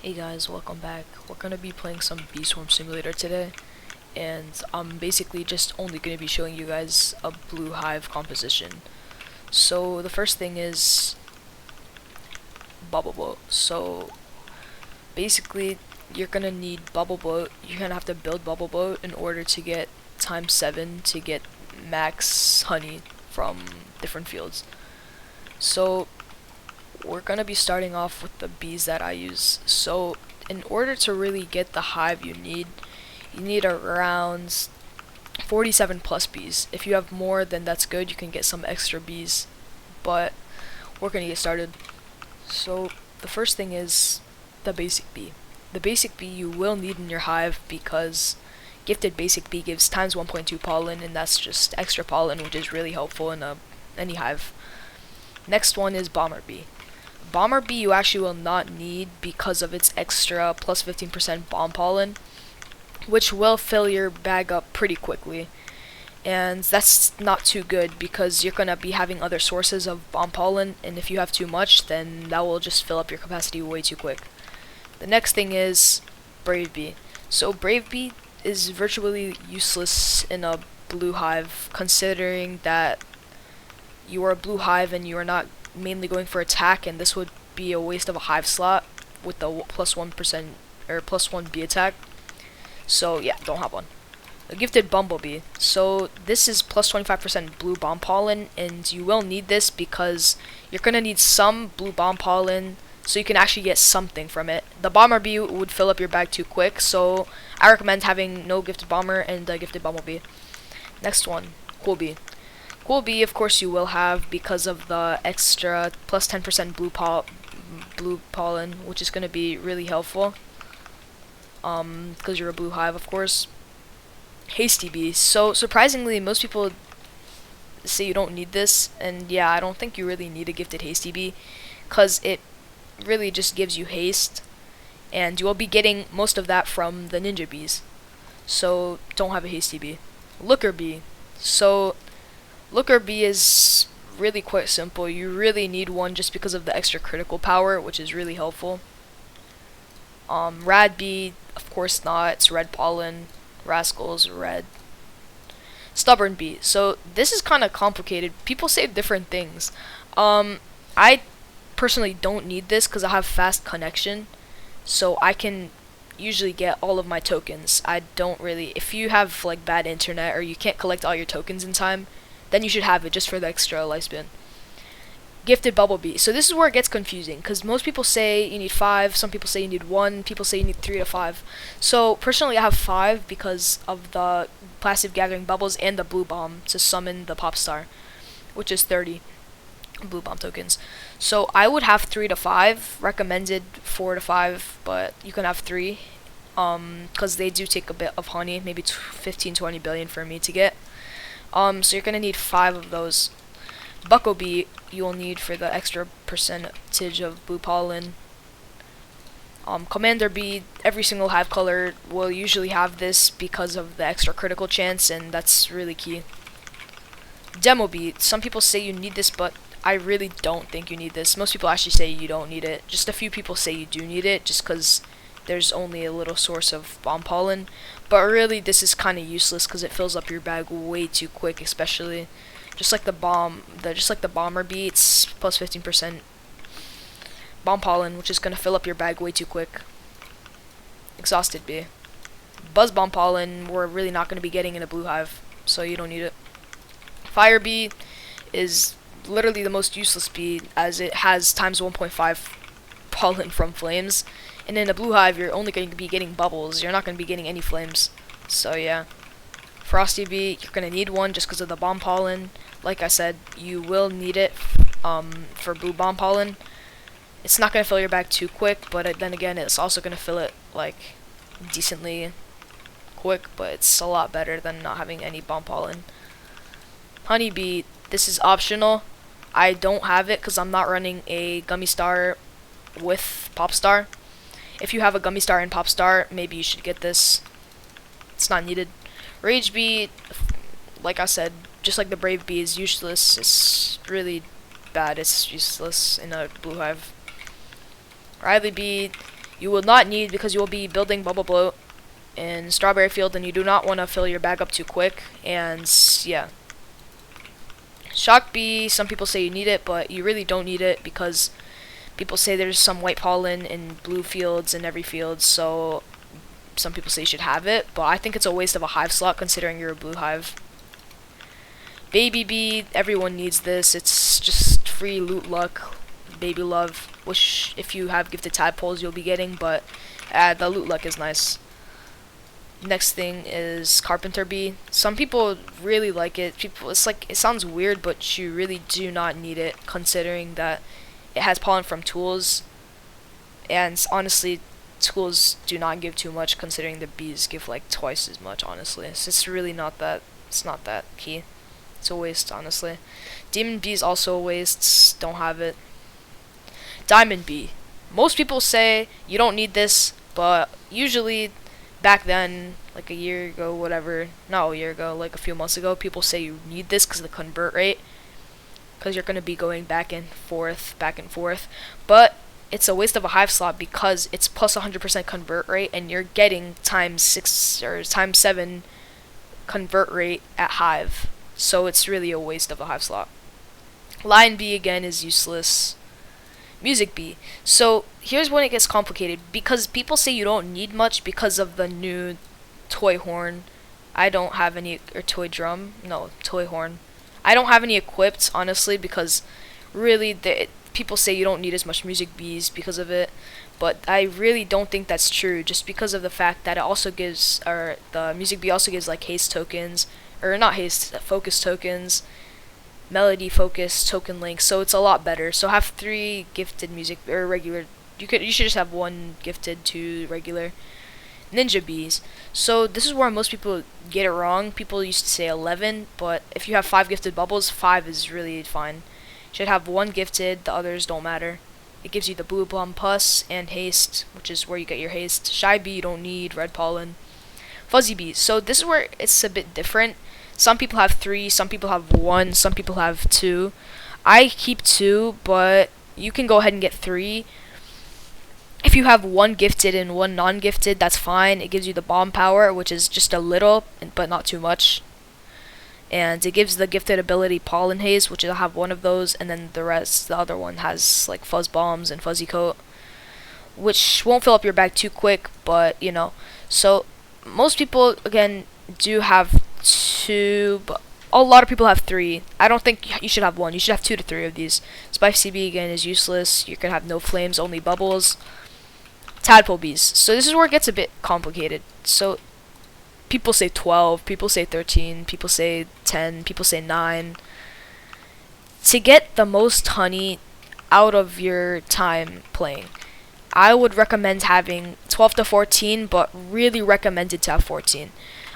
Hey guys, welcome back. We're gonna be playing some Bee Swarm Simulator today, and I'm basically just only gonna be showing you guys a blue hive composition. So the first thing is bubble boat. So basically, you're gonna need bubble boat. You're gonna have to build bubble boat in order to get ×7 to get max honey from different fields. So we're gonna be starting off with the bees that I use. So in order to really get the hive you need around 47 plus bees. If you have more, then that's good, you can get some extra bees, but we're gonna get started. So the first thing is the basic bee. The basic bee you will need in your hive because gifted basic bee gives ×1.2 pollen, and that's just extra pollen, which is really helpful in any hive. Next one is bomber bee. Bomber bee you actually will not need because of its extra plus 15% bomb pollen, which will fill your bag up pretty quickly. And that's not too good because you're going to be having other sources of bomb pollen, and if you have too much, then that will just fill up your capacity way too quick. The next thing is brave bee. So brave bee is virtually useless in a blue hive, considering that you are a blue hive and you are not mainly going for attack, and this would be a waste of a hive slot with the +1% or +1 bee attack. So yeah, don't have one. A gifted bumblebee. So this is +25% blue bomb pollen, and you will need this because you're gonna need some blue bomb pollen so you can actually get something from it. The bomber bee would fill up your bag too quick, so I recommend having no gifted bomber and a gifted bumblebee. Next one, cool bee. Cool bee, of course, you will have because of the extra +10% blue pollen, which is going to be really helpful. Because you're a blue hive, of course. Hasty bee. So surprisingly, most people say you don't need this, and yeah, I don't think you really need a gifted hasty bee, because it really just gives you haste, and you will be getting most of that from the ninja bees. So don't have a hasty bee. Looker bee. So Looker bee is really quite simple. You really need one just because of the extra critical power, which is really helpful. Rad bee, of course not. It's red pollen. Rascals, red. Stubborn bee. So this is kind of complicated. People say different things. I personally don't need this because I have fast connection, so I can usually get all of my tokens. I don't really. If you have like bad internet or you can't collect all your tokens in time, then you should have it just for the extra lifespan. Gifted bumblebee. So this is where it gets confusing because most people say you need 5, some people say you need 1, people say you need 3 to 5. So personally I have 5 because of the passive gathering bubbles and the blue bomb to summon the pop star, which is 30 blue bomb tokens. So I would have 3 to 5, recommended 4 to 5, but you can have 3 because they do take a bit of honey, maybe 15-20 billion for me to get. So you're gonna need 5 of those. Bucko bee you will need for the extra percentage of blue pollen. Commander bee, every single hive color will usually have this because of the extra critical chance, and that's really key. Demo bee, some people say you need this, but I really don't think you need this. Most people actually say you don't need it. Just a few people say you do need it, just because there's only a little source of bomb pollen, but really this is kind of useless because it fills up your bag way too quick, especially just like the bomber bee. It's plus 15% bomb pollen, which is gonna fill up your bag way too quick. Exhausted bee. Buzz bomb pollen we're really not gonna be getting in a blue hive, so you don't need it. Fire bee is literally the most useless bee as it has ×1.5 pollen from flames. And in a blue hive, you're only going to be getting bubbles. You're not going to be getting any flames. So yeah. Frosty bee, you're going to need one just because of the bomb pollen. Like I said, you will need it for blue bomb pollen. It's not going to fill your bag too quick, but then again, it's also going to fill it like decently quick, but it's a lot better than not having any bomb pollen. Honeybee, this is optional. I don't have it because I'm not running a gummy star with pop star. If you have a gummy star and pop star, maybe you should get this. It's not needed. Rage bee, like I said, just like the brave bee, is useless. It's really bad. It's useless in a blue hive. Riley bee, you will not need because you will be building bubble bloat in strawberry field, and you do not want to fill your bag up too quick. And yeah, shock bee, some people say you need it, but you really don't need it because people say there's some white pollen in blue fields in every field, so some people say you should have it, but I think it's a waste of a hive slot considering you're a blue hive. Baby bee, everyone needs this. It's just free loot luck, baby love, which if you have gifted tadpoles you'll be getting, but the loot luck is nice. Next thing is Carpenter B. Some people really like it. It's like, it sounds weird, but you really do not need it considering that it has pollen from tools, and honestly tools do not give too much considering the bees give like twice as much, honestly. So it's really not that, it's not that key. It's a waste, honestly. Demon bee is also a waste, don't have it. Diamond bee. Most people say you don't need this, but usually back then, like a year ago, whatever, not a year ago, like a few months ago, people say you need this because of the convert rate, because you're going to be going back and forth, but it's a waste of a hive slot because it's plus 100% convert rate, and you're getting times 6 or times 7 convert rate at hive, so it's really a waste of a hive slot. Lion bee again is useless. Music bee. So here's when it gets complicated, because people say you don't need much because of the new toy horn. I don't have any, or toy drum, no, toy horn. I don't have any equipped, honestly, because really people say you don't need as much music bees because of it, but I really don't think that's true, just because of the fact that it also gives, or the music bee also gives like haste tokens, or not haste, focus tokens, melody focus token links, so it's a lot better. So have 3 gifted music, or regular, you should just have 1 gifted, 2 regular. Ninja bees. So this is where most people get it wrong. People used to say 11, but if you have 5 gifted bubbles, 5 is really fine. You should have 1 gifted, the others don't matter. It gives you the blue bomb pus and haste, which is where you get your haste. Shy bee you don't need, red pollen. Fuzzy bees. So this is where it's a bit different. Some people have 3, some people have 1, some people have 2. I keep 2, but you can go ahead and get 3. If you have 1 gifted and 1 non-gifted, that's fine. It gives you the bomb power, which is just a little, but not too much. And it gives the gifted ability pollen haze, which I'll have 1 of those, and then the other one has like fuzz bombs and fuzzy coat, which won't fill up your bag too quick, but you know. So most people again do have 2, but a lot of people have 3. I don't think you should have 1. You should have 2 to 3 of these. Spicy bee again is useless. You can have no flames, only bubbles. Tadpole bees. So this is where it gets a bit complicated. So people say 12, people say 13, people say 10, people say 9. To get the most honey out of your time playing, I would recommend having 12 to 14, but really recommended to have 14.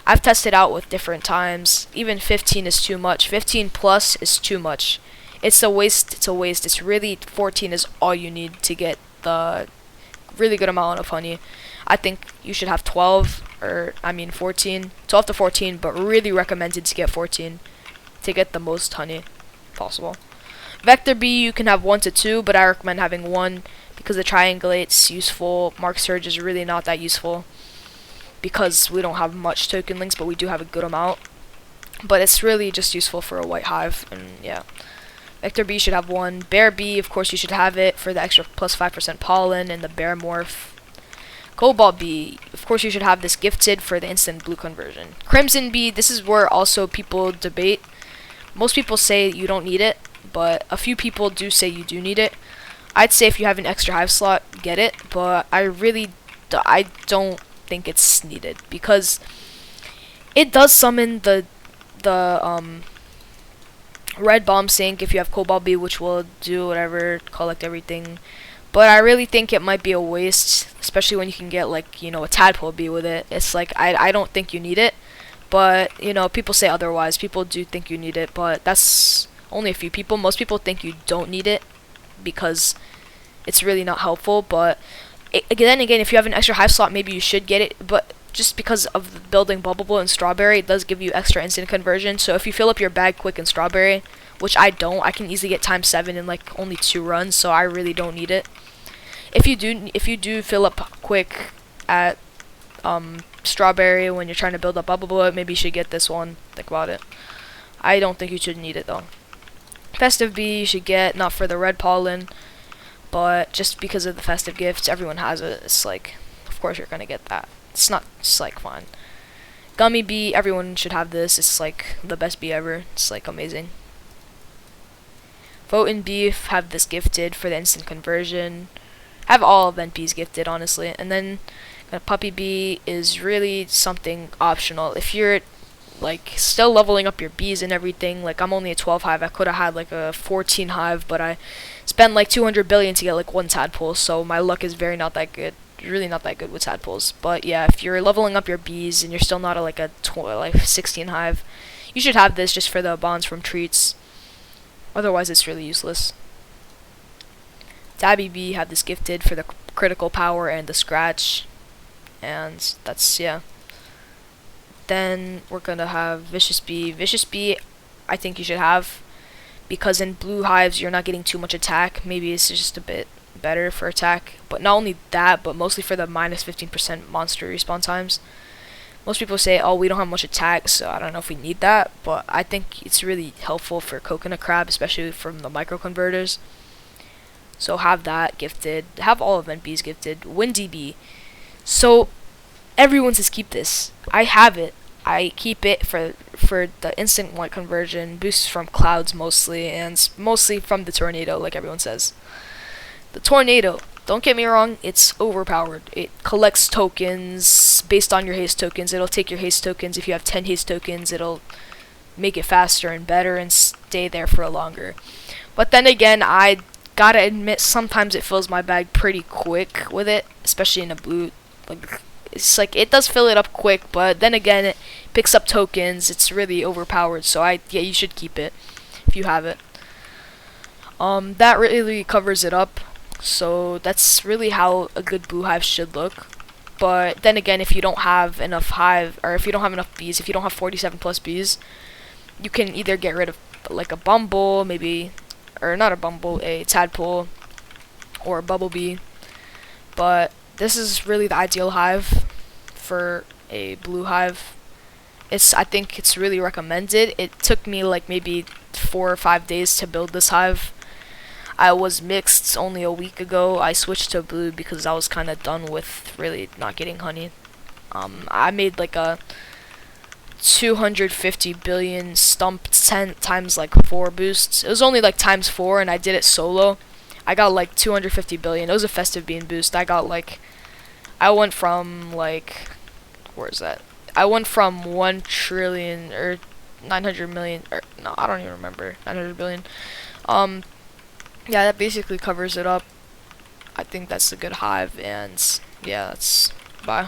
I've tested out with different times. Even 15 is too much. 15 plus is too much. It's a waste. It's a waste. It's really 14 is all you need to get the really good amount of honey. I think you should have 12, or I mean 14, 12 to 14, but really recommended to get 14 to get the most honey possible. Vector bee you can have 1 to 2, but I recommend having 1 because the triangulate's useful. Mark Surge is really not that useful because we don't have much token links, but we do have a good amount. But it's really just useful for a white hive, and yeah. Vector bee should have 1. Bear bee, of course you should have it for the extra plus 5% pollen and the bear morph. Cobalt bee, of course you should have this gifted for the instant blue conversion. Crimson bee, this is where also people debate. Most people say you don't need it, but a few people do say you do need it. I'd say if you have an extra hive slot, get it, but I don't think it's needed because it does summon the red bomb sink if you have Cobalt bee, which will do whatever, collect everything. But I really think it might be a waste, especially when you can get like, you know, a tadpole bee with it. It's like I don't think you need it, but you know, people say otherwise. People do think you need it, but that's only a few people. Most people think you don't need it because it's really not helpful. But again, if you have an extra hive slot, maybe you should get it. But just because of building bubble bloat and strawberry, it does give you extra instant conversion. So if you fill up your bag quick in strawberry, which I don't, I can easily get ×7 in like only 2 runs, so I really don't need it. If you do fill up quick at strawberry when you're trying to build up bubble bullet, maybe you should get this one. Think about it. I don't think you should need it though. Festive bee you should get, not for the red pollen, but just because of the festive gifts. Everyone has it. It's like, of course you're gonna get that. It's not, it's like fine. Gummy bee, everyone should have this. It's like the best bee ever. It's like amazing. Vote and beef have this gifted for the instant conversion. Have all event bees gifted, honestly. And then a puppy bee is really something optional. If you're like still leveling up your bees and everything, like I'm only a 12 hive. I could have had like a 14 hive, but I spent like 200 billion to get like one tadpole, so my luck is very not that good. Really not that good with tadpoles. But yeah, if you're leveling up your bees and you're still not like a 16 hive, you should have this just for the bonds from treats. Otherwise it's really useless. Tabby bee have this gifted for the critical power and the scratch, and that's, yeah. Then we're gonna have vicious bee. Vicious bee I think you should have, because in blue hives you're not getting too much attack. Maybe it's just a bit better for attack, but not only that, but mostly for the minus 15% monster respawn times. Most people say, oh, we don't have much attack, so I don't know if we need that, but I think it's really helpful for coconut crab, especially from the micro converters. So have that gifted. Have all event bees gifted. Windy bee. So everyone says keep this. I have it. I keep it for the instant light conversion, boosts from clouds mostly, and mostly from the tornado, like everyone says. The tornado, don't get me wrong, it's overpowered. It collects tokens based on your haste tokens. It'll take your haste tokens. If you have 10 haste tokens, it'll make it faster and better and stay there for longer. But then again, I gotta admit, sometimes it fills my bag pretty quick with it, especially in a blue. Like, it's like it does fill it up quick, but then again, it picks up tokens. It's really overpowered, so yeah, you should keep it if you have it. That really covers it up. So that's really how a good blue hive should look. But then again, if you don't have enough hive, or if you don't have enough bees, if you don't have 47 plus bees, you can either get rid of like a bumble, maybe, or not a bumble, a tadpole, or a bumblebee. But this is really the ideal hive for a blue hive. I think it's really recommended. It took me like maybe 4 or 5 days to build this hive. I was mixed only a week ago. I switched to blue because I was kind of done with really not getting honey. I made like a 250 billion stump 10 times like 4 boosts. It was only like times 4, and I did it solo. I got like 250 billion. It was a festive bean boost. I went from like, where is that? I went from 1 trillion or 900 million, or no, I don't even remember, 900 billion. Yeah, that basically covers it up. I think that's a good hive, and yeah, bye.